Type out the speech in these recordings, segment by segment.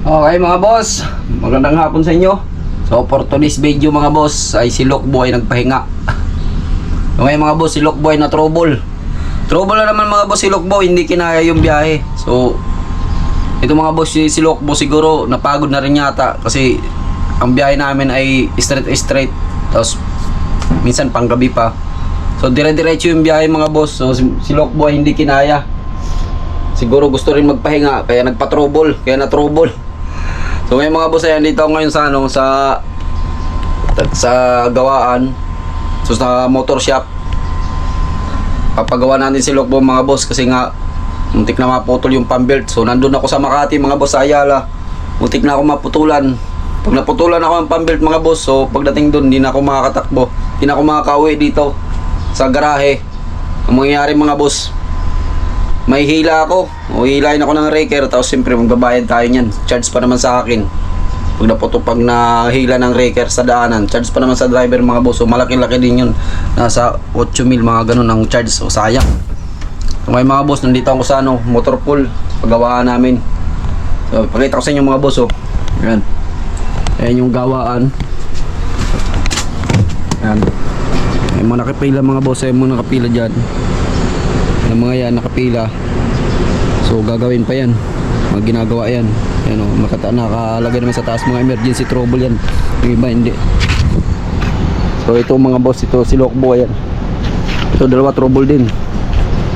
Okay mga boss, magandang hapon sa inyo. So for today's video mga boss ay si Lokboy nagpahinga. Okay mga boss, si Lokboy na trouble. Trouble na naman mga boss si Lokboy, hindi kinaya yung biyahe. So ito mga boss, si Lokboy siguro napagod na rin yata kasi ang biyahe namin ay straight. Tapos minsan panggabi pa. So dire-diretso yung biyahe mga boss. So si Lokboy hindi kinaya. Siguro gusto rin magpahinga kaya nagpa-trouble, kaya na-trouble. So may mga boss, ayan dito ngayon sa sa gawaan. So sa motor shop. Papagawa natin si Lokboy mga boss kasi nga muntik na maputol yung pambelt. So nandun ako sa Makati mga boss, sa Ayala. Muntik na ako maputulan. Pag naputulan ako ng pambelt mga boss, so pagdating doon hindi na ako makakatakbo. Hindi na ako makakauwi dito sa garahe. Ang mangyayari mga boss, may hila ako, o hilain ako ng raker, tapos siyempre magbabayad tayo niyan. Charge pa naman sa akin. Pag nahila ng raker sa daanan, charge pa naman sa driver mga boss. So malaki-laki din yun. Nasa 8,000 mga ganun ang charge. So sayang. So may mga boss, nandito ako sa motor pool, paggawaan namin. So pakita ko sa inyo mga boss. Oh. Ayan. Ayan yung gawaan. Ayan. May mga nakapila mga boss, may mga nakapila dyan. Yung mga yan nakapila. So gagawin pa yan, mga ginagawa yan. Ayan o, nakalagay naman sa taas mga emergency trouble yan. Yung iba hindi. So ito mga boss, ito si Lokboy yan. Ito dalawa trouble din.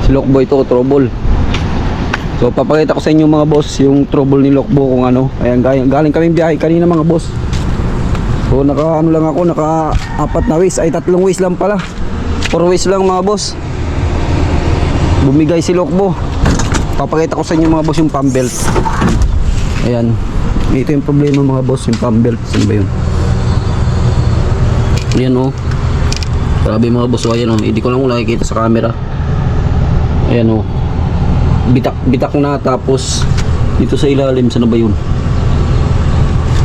Si Lokboy ito trouble. So papakita ko sa inyo mga boss yung trouble ni Lokboy kung ano. Ayan, galing kaming biyahe kanina mga boss. So naka lang ako, naka 4 na ways, ay 3 ways lang pala. 4 ways lang mga boss. Bumigay si Lokboy. Papakita ko sa inyo mga boss yung pambelt. Ayan. Ito yung problema mga boss, yung pambelt. Saan ba yun? Ayan o. Grabe mga boss. Ayan o. Hindi ko lang nakikita sa camera. Ayan o. Bitak na, tapos dito sa ilalim. Saan ba yun?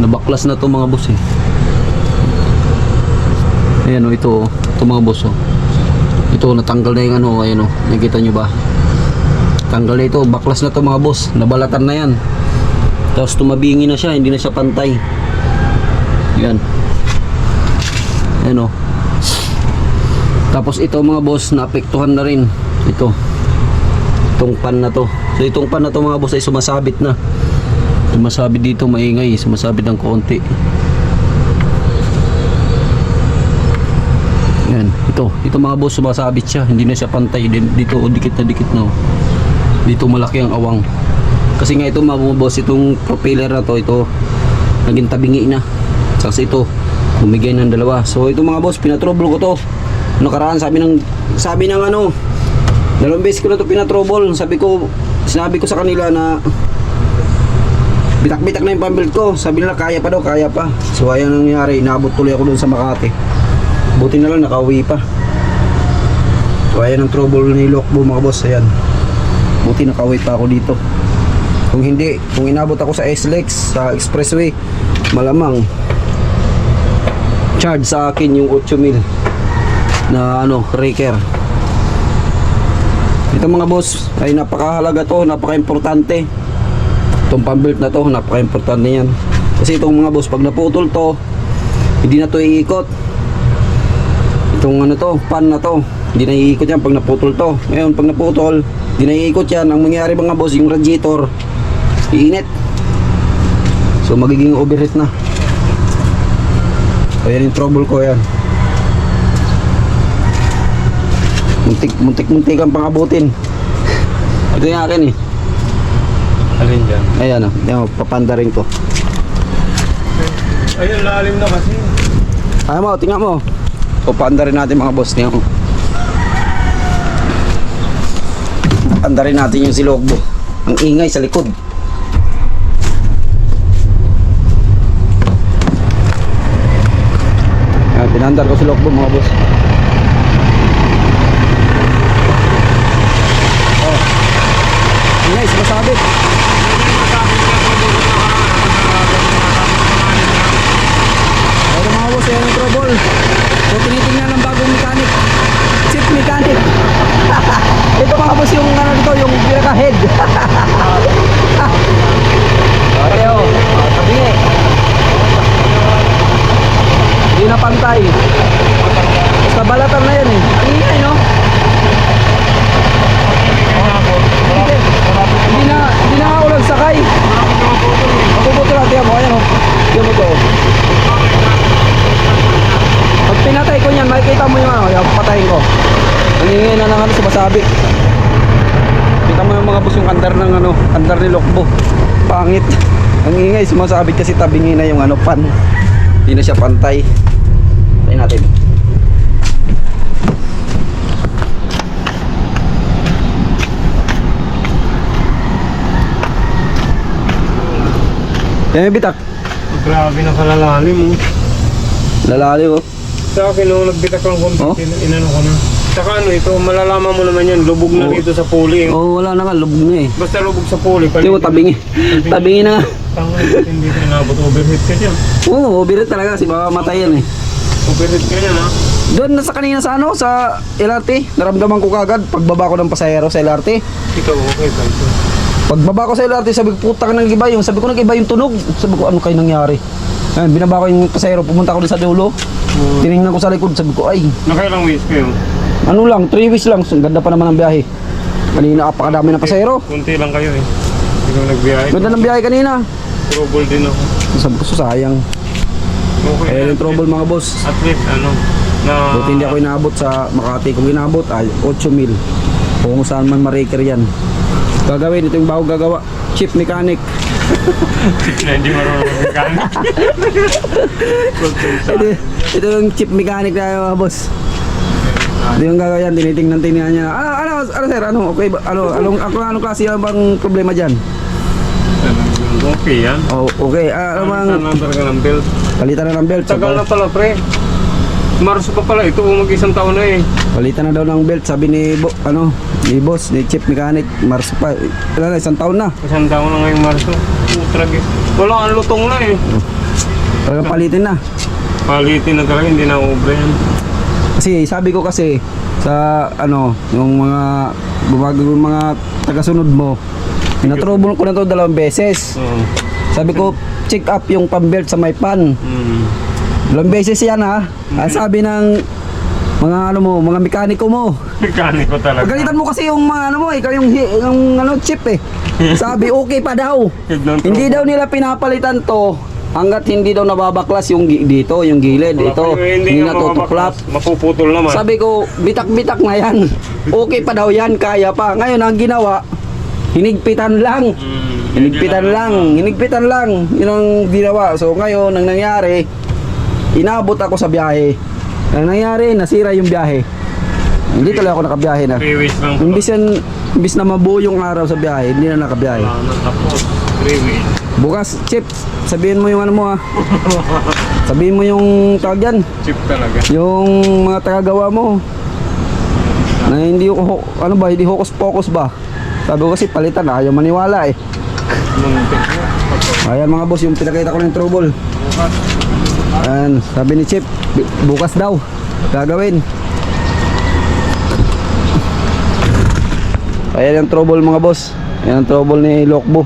Nabaklas na to mga boss eh. Ayan o. Ito o. Ito mga boss o. Ito natanggal na yung ano, ayan o, nakikita nyo ba? Tanggal na ito, baklas na to mga boss, nabalatan na yan. Tapos tumabingi na siya, hindi na siya pantay. Yan. Ayan o. Tapos ito mga boss, naapektuhan na rin. Itong pan na to. So itong pan na to mga boss ay sumasabit na. Sumasabit dito, maingay, sumasabit ng konti. Yan, ito mga boss, sumasabit siya, hindi na siya pantay. Dito dikit na. Dito malaki ang awang. Kasi nga ito mga boss, itong propeller na to, ito naging tabingi na. Kasi ito bumigay ng dalawa. So ito mga boss, pinatrouble ko to. Nakaraan sabi ng ano, 2 beses ko na to pinatrouble. Sinabi ko sa kanila na bitak na yung pambelt ko. Sabi nila kaya pa daw, kaya pa. So ayan ang nangyari, inaabot tuloy ako dun sa Makati. Buti na lang nakauwi pa. So ayan ang trouble ni Lokboy mga boss. Ayan, buti nakauwi pa ako dito. Kung hindi, kung inabot ako sa SLEX, sa expressway, malamang charge sa akin yung 8,000 na raker. Ito mga boss ay napakahalaga to, napaka-importante. Itong pambelt na to, napaka-importante yan. Kasi itong mga boss, pag naputol to, hindi na to iikot. Itong pan na to, hindi na iikot yan pag naputol to. Ngayon pag naputol, hindi na iikot yan. Ang mangyayari mga boss, yung radiator iinit. So magiging overheat na. So yan yung trouble ko yan. Muntik ang pangabutin. Ito yung akin eh. Alin dyan? Ayan o, papanda rin ko. Ayun, lalim na kasi. Ayaw mo, tingnan mo. Papanda rin natin mga boss niya. Papanda rin natin yung si Lokboy. Ang ingay sa likod. Ayan, pinandar ko si Lokboy mga boss. Oh, ingay, sumasabit. Ayun mga boss, yan yung trouble. So tinitingnan ng bagong mechanic, chief mechanic. Ito mga boss yung yung pinaka head. Okay, oh. andar ni Lokbo. Pangit. Ang ingay, sumasabit kasi tabingi na yung ano, pan. Hindi na siya pantay. Tayo natin. Yan yung bitak. Grabe na kalalalim oh. Lalali oh. Sa akin nung nagbitak lang konti, Oh? inano ko na. Saka ano ito, malalaman mo naman yan, lubog na Oh. dito sa puli. Oh, wala na nga, lubog na eh. Basta lubog sa puli. Hindi mo tabingi. Tabingi na nga. Tanga, hindi ka inabot, overheat ka dyan. Oo, birit talaga kasi baka matayan eh. Overheat ka dyan ha. Doon na sa kanina sa ano, sa LRT, naramdaman ko kagad pagbaba ko ng pasahero sa LRT. Ikaw okay ba ito? Pagbaba ko sa LRT, sabi ko, puta ka nang iba yung, sabi ko nag-iba yung tunog. Sabi ko, ano kayo nangyari? Ayun, binaba ko yung pasahero, pumunta ko doon sa dulo. Tinignan ko sa likod, sabi ko, ay, Nakailang ways kayo? ano lang, 3 weeks lang. So, ganda pa naman ang biyahe. Kanina, apakadami ng pasahero. Kunti lang kayo eh. Hindi ko nagbiyahe. Ganda ng biyahe kanina. Trouble din ako. Sabi ko, sayang. Okay. Eh, yung trouble mga boss. At least ano, na... Buti hindi ako inaabot sa Makati. Kung inaabot, ay 8,000. Kung saan man ma-raker yan. Gagawin, ito yung bago gagawa. Chip mechanic. Hindi marunong magkakalit. Ito yung chip mechanic na mga boss. Ito yung gagawin, tinitingnan niya. Ano sir, ano, okay ba? Anong klase yan bang problema dyan? Okay yan. Oh, okay. Ano bang, Saan lang talaga ng belt? palitan na ng belt. Tagal na pala pre. Marso pa pala ito, mag-isang taon na eh. Palitan na daw ng belt, sabi ni boss, ni chip mechanic, Mars pa. Wala na, 1 taon na. Isang taon na ngayong Marso. Tragis. Wala ang lutong na eh. Talagang palitin na. Palitin na talaga, hindi na ubre yan. Kasi sabi ko kasi sa ano, yung mga gumagawang mga tagasunod mo, tinatrouble ko na to 2 beses. Oo. Sabi ko, check up yung pambelt sa may pan. 2 beses yan ha. Ang sabi ng mga ano mo, mga mekaniko mo. Mekaniko talaga. Pagalitan mo kasi yung mga ano mo, ikaw yung ano chip eh. Sabi okay pa daw. Hindi daw nila pinapalitan to hanggat hindi daw nababaklas yung dito, yung gilid, ito. Hindi na tutuklap. Mapuputol naman. Sabi ko, bitak-bitak na yan. Okay pa daw yan, kaya pa. Ngayon, ang ginawa, hinigpitan lang. Hinigpitan lang. Yun ang ginawa. So, ngayon, ang nangyari, inabot ako sa biyahe. Ang nangyari, nasira yung biyahe. Hindi tuloy ako nakabiyahe na. 3 weeks lang. Imbis na mabuo yung araw sa biyahe, hindi na nakabiyahe. Wala na tapos. 3 weeks. Bukas, Chip, sabihin mo yung ano mo ha. Sabihin mo yung tawag yan. Chip talaga. Yung mga tagagawa mo na hindi hindi hokus pokus ba? Sabi ko kasi palitan, ayaw maniwala eh. Muntik na. Ayan mga boss, yung pinakita ko ng trouble. Bukas. Ayan, sabi ni Chip, bukas daw gagawin. Ayan yung trouble mga boss. Ayan ang trouble ni Lokbo.